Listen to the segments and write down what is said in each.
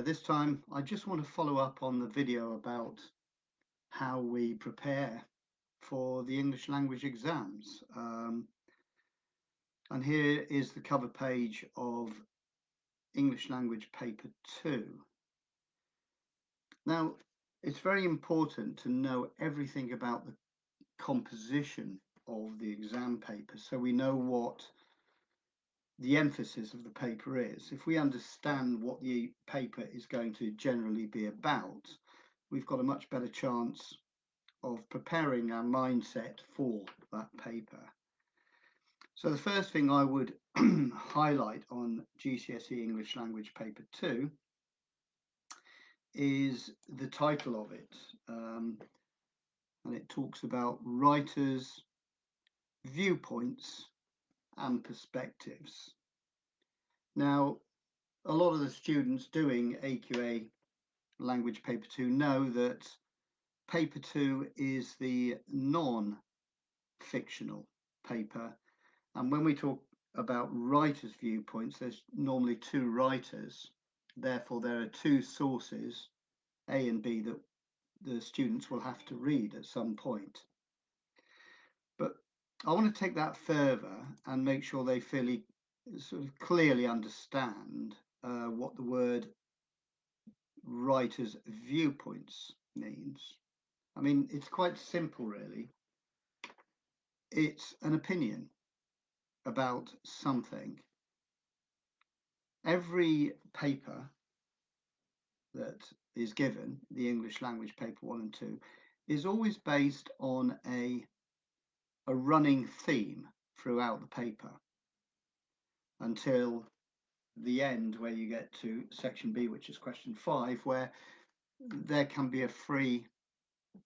This time I just want to follow up on the video about how we prepare for the English language exams. And here is the cover page of English language paper 2. Now, it's very important to know everything about the composition of the exam paper so we know what the emphasis of the paper is. If we understand what the paper is going to generally be about, we've got a much better chance of preparing our mindset for that paper. So the first thing I would highlight on GCSE English Language Paper 2 is the title of it. And it talks about writers, viewpoints and perspectives. Now, a lot of the students doing AQA Language Paper 2 know that Paper 2 is the non-fictional paper, and when we talk about writers' viewpoints, there's normally two writers, therefore there are two sources, A and B, that the students will have to read at some point. But I want to take that further and make sure they fairly sort of clearly understand what the word writers' viewpoints means. I mean, it's quite simple, really. It's an opinion about something. Every paper that is given, the English language paper 1 and 2, is always based on a running theme throughout the paper until the end, where you get to section B, which is question 5, where there can be a free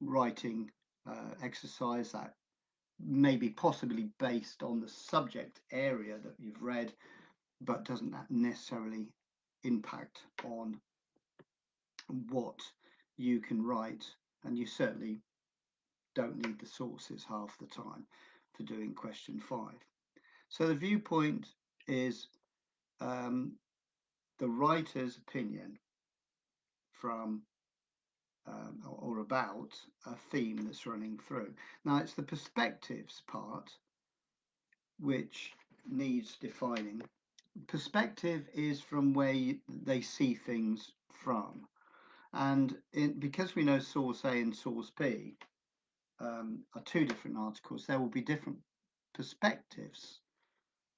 writing exercise that may be possibly based on the subject area that you've read, but doesn't necessarily impact on what you can write, and you certainly don't need the sources half the time for doing question 5. So the viewpoint is the writer's opinion from or about a theme that's running through. Now, it's the perspectives part which needs defining. Perspective is from where they see things from, and because we know source A and source B are two different articles, there will be different perspectives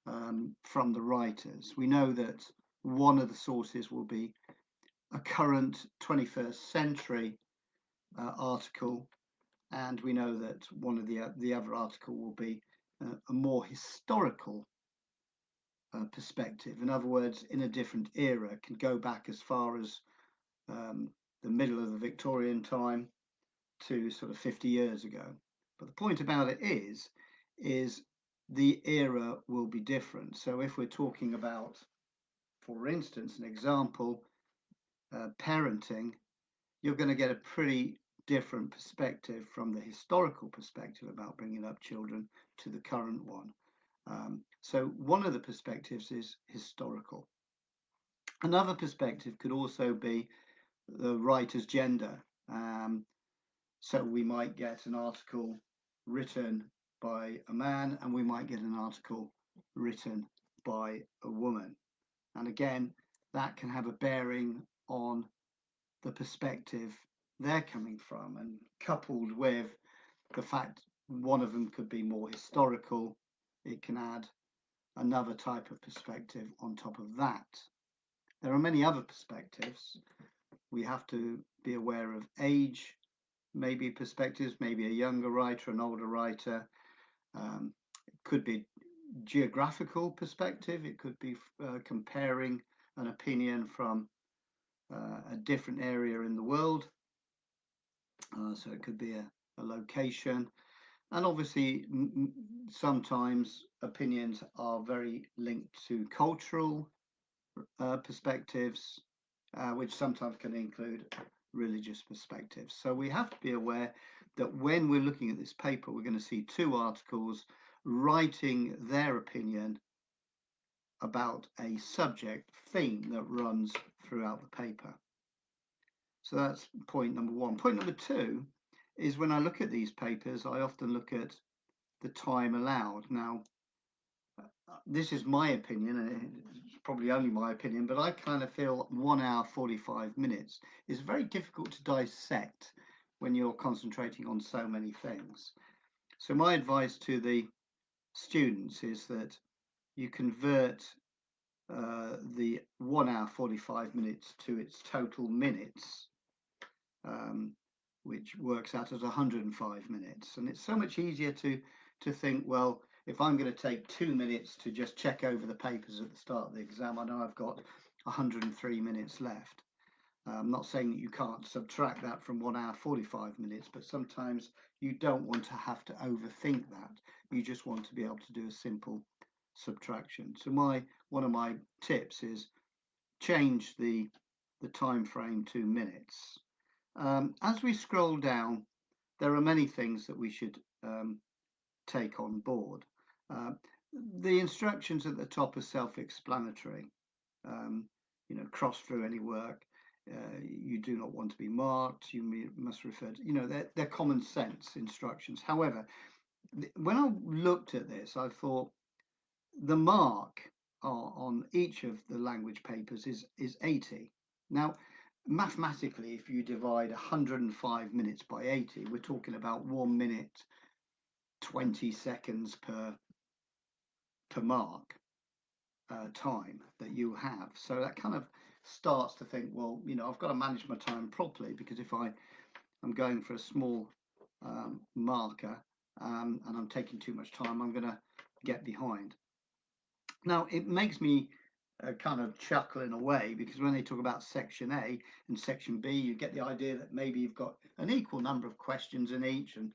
from the writers. We know that one of the sources will be a current 21st century article, and we know that one of the other article will be a more historical perspective. In other words, in a different era, can go back as far as the middle of the Victorian time to sort of 50 years ago. But the point about it is the era will be different. So if we're talking about, for instance, an example, parenting, you're going to get a pretty different perspective from the historical perspective about bringing up children to the current one. So one of the perspectives is historical. Another perspective could also be the writer's gender. So we might get an article written by a man, and we might get an article written by a woman. And again, that can have a bearing on the perspective they're coming from, and coupled with the fact one of them could be more historical, it can add another type of perspective on top of that. There are many other perspectives. We have to be aware of age, maybe perspectives, maybe a younger writer, an older writer. It could be geographical perspective. It could be comparing an opinion from a different area in the world. So it could be a location. And obviously, sometimes opinions are very linked to cultural perspectives, which sometimes can include religious perspectives. So we have to be aware that when we're looking at this paper, we're going to see two articles writing their opinion about a subject theme that runs throughout the paper. So that's point number one. Point number two is when I look at these papers, I often look at the time allowed. Now, this is my opinion, and it's probably only my opinion, but I kind of feel 1 hour 45 minutes is very difficult to dissect when you're concentrating on so many things. So my advice to the students is that you convert the 1 hour 45 minutes to its total minutes, um, which works out as 105 minutes. And it's so much easier to think, well, if I'm going to take 2 minutes to just check over the papers at the start of the exam, I know I've got 103 minutes left. I'm not saying that you can't subtract that from 1 hour 45 minutes, but sometimes you don't want to have to overthink that. You just want to be able to do a simple subtraction. So one of my tips is change the time frame to minutes. As we scroll down, there are many things that we should take on board. Uh, the instructions at the top are self-explanatory. Cross through any work. You do not want to be marked. You must refer to, they're common sense instructions. However, when I looked at this, I thought the mark on each of the language papers is 80. Now, mathematically, if you divide 105 minutes by 80, we're talking about 1 minute 20 seconds per mark time that you have. So that kind of starts to think, well, I've got to manage my time properly, because if I'm going for a small marker and I'm taking too much time, I'm going to get behind. Now, it makes me kind of chuckle in a way, because when they talk about section A and section B, you get the idea that maybe you've got an equal number of questions in each, and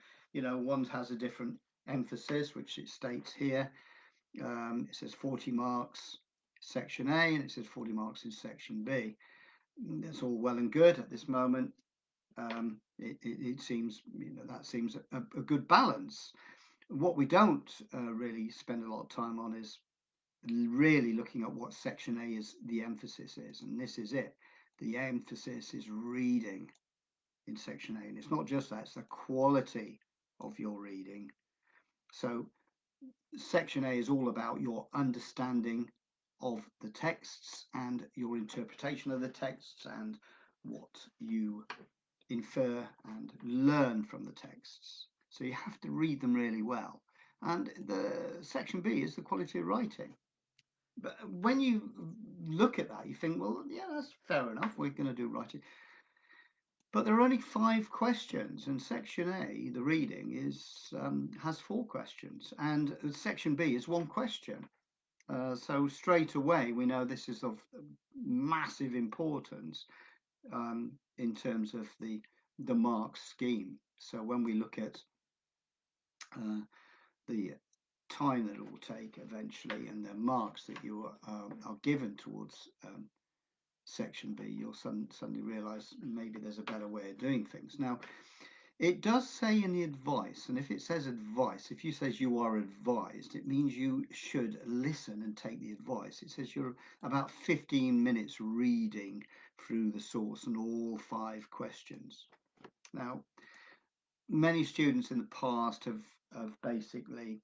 one has a different emphasis, which it states here. It says 40 marks section A, and it says 40 marks in section B. That's all well and good at this moment. It seems that seems a good balance. What we don't really spend a lot of time on is really looking at what section A is, the emphasis is, and this is it. The emphasis is reading in section A, and it's not just that, it's the quality of your reading. So section A is all about your understanding of the texts and your interpretation of the texts and what you infer and learn from the texts. So you have to read them really well. And the section B is the quality of writing. But when you look at that, you think, well, yeah, that's fair enough. We're going to do writing. But there are only 5 questions, and section A, the reading, has 4 questions, and section B is 1 question. So straight away, we know this is of massive importance in terms of the mark scheme. So when we look at the time that it will take eventually and the marks that you are given towards section B, you'll suddenly realize maybe there's a better way of doing things. Now, it does say in the advice, and if it says advice, if you says you are advised, it means you should listen and take the advice. It says you're about 15 minutes reading through the source and all 5 questions. Now, many students in the past have basically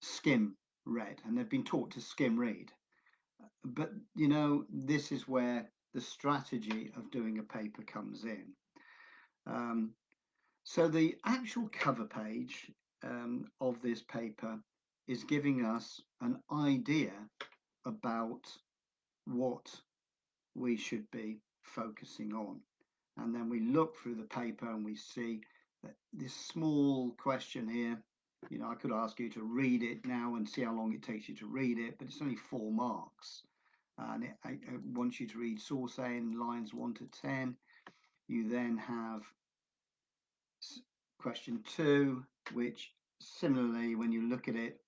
skim read, and they've been taught to skim read. But this is where the strategy of doing a paper comes in. So the actual cover page of this paper is giving us an idea about what we should be focusing on. And then we look through the paper and we see that this small question here, I could ask you to read it now and see how long it takes you to read it, but it's only 4 marks. And it wants you to read source A in lines 1 to 10. You then have question 2, which similarly, when you look at it,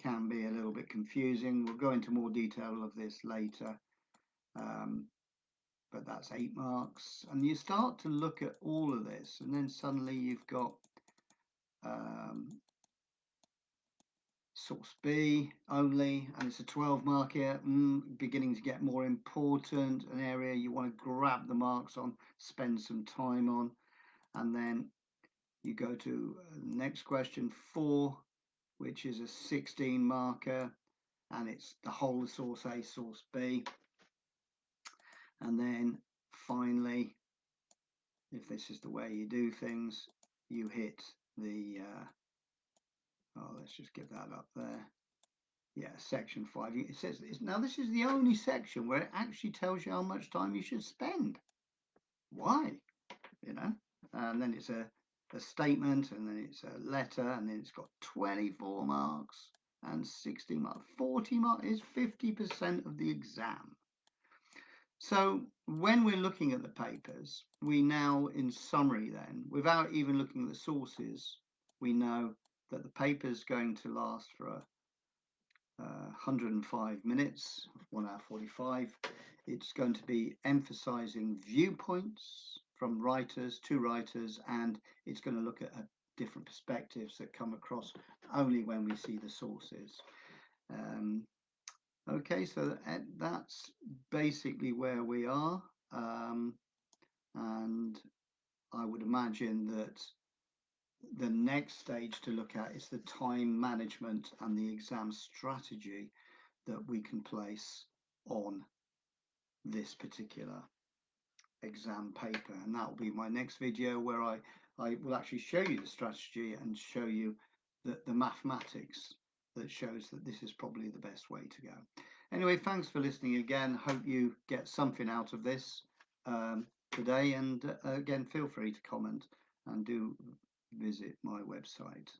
can be a little bit confusing. We'll go into more detail of this later, but that's 8 marks. And you start to look at all of this, and then suddenly you've got source B only, and it's a 12 mark here, beginning to get more important, an area you want to grab the marks on, spend some time on. And then you go to next question 4, which is a 16 marker, and it's the whole of source A, source B. And then finally, if this is the way you do things, you hit the let's just get that up there. Yeah, section 5. It says this. Now, this is the only section where it actually tells you how much time you should spend. Why? You know? And then it's a statement, and then it's a letter, and then it's got 24 marks and 60 marks. 40 marks is 50% of the exam. So when we're looking at the papers, we now, in summary then, without even looking at the sources, we know that the paper is going to last for 105 minutes, 1 hour 45. It's going to be emphasizing viewpoints from writers to writers, and it's going to look at different perspectives that come across only when we see the sources. Okay, so that's basically where we are. And I would imagine that the next stage to look at is the time management and the exam strategy that we can place on this particular exam paper. And that will be my next video, where I will actually show you the strategy and show you the mathematics that shows that this is probably the best way to go. Anyway, thanks for listening again. Hope you get something out of this today. And again, feel free to comment and do visit my website.